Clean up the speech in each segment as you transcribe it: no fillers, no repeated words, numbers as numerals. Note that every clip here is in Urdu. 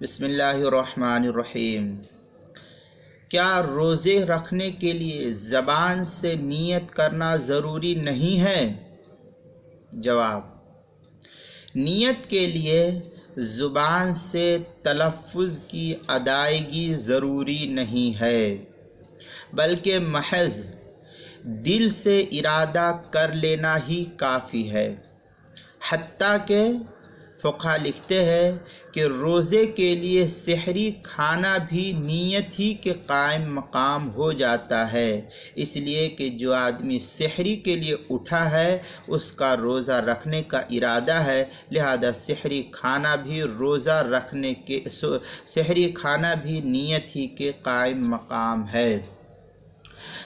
بسم اللہ الرحمن الرحیم۔ کیا روزے رکھنے کے لیے زبان سے نیت کرنا ضروری نہیں ہے؟ جواب: نیت کے لیے زبان سے تلفظ کی ادائیگی ضروری نہیں ہے، بلکہ محض دل سے ارادہ کر لینا ہی کافی ہے۔ حتیٰ کہ فقہا لکھتے ہیں کہ روزے کے لیے سحری کھانا بھی نیت ہی کے قائم مقام ہو جاتا ہے، اس لیے کہ جو آدمی سحری کے لیے اٹھا ہے اس کا روزہ رکھنے کا ارادہ ہے، لہذا سحری کھانا بھی نیت ہی کے قائم مقام ہے۔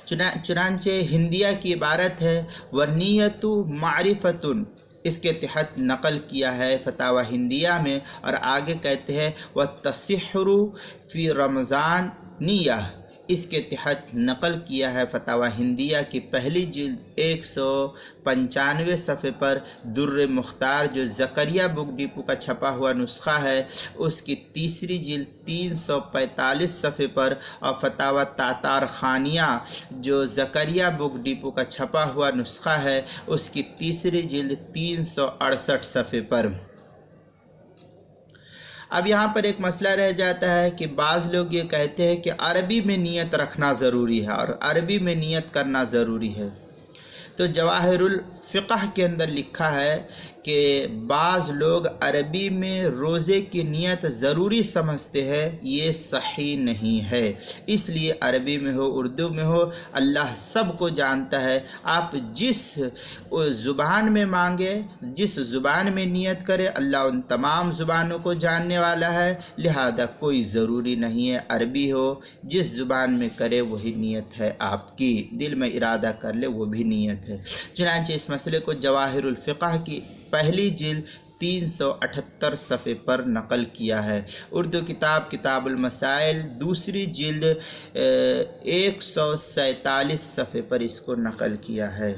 چنانچہ ہندیہ کی عبارت ہے وَالنِّیَّةُ مَعْرِفَةٌ، اس کے تحت نقل کیا ہے فتاوی ہندیہ میں، اور آگے کہتے ہیں وَالتَّصِحُّرُ فی رمضان نیہ، اس کے تحت نقل کیا ہے فتاوی ہندیہ کی پہلی جلد 195 صفحے پر در مختار، جو زکریا بک ڈپو کا چھپا ہوا نسخہ ہے، اس کی تیسری جلد 345 صفحے پر، اور فتاوی تاتار خانیہ جو زکریا بک ڈپو کا چھپا ہوا نسخہ ہے، اس کی تیسری جلد 368 صفحے پر۔ اب یہاں پر ایک مسئلہ رہ جاتا ہے کہ بعض لوگ یہ کہتے ہیں کہ عربی میں نیت رکھنا ضروری ہے اور عربی میں نیت کرنا ضروری ہے، تو جواہر الفقہ کے اندر لکھا ہے کہ بعض لوگ عربی میں روزے کی نیت ضروری سمجھتے ہیں، یہ صحیح نہیں ہے۔ اس لیے عربی میں ہو اردو میں ہو، اللہ سب کو جانتا ہے، آپ جس زبان میں مانگے، جس زبان میں نیت کرے، اللہ ان تمام زبانوں کو جاننے والا ہے، لہذا کوئی ضروری نہیں ہے عربی ہو، جس زبان میں کرے وہی نیت ہے آپ کی، دل میں ارادہ کر لے وہ بھی نیت ہے۔ چنانچہ اس مسئلے کو جواہر الفقہ کی پہلی جلد 378 صفحے پر نقل کیا ہے۔ اردو کتاب المسائل دوسری جلد 147 صفحے پر اس کو نقل کیا ہے۔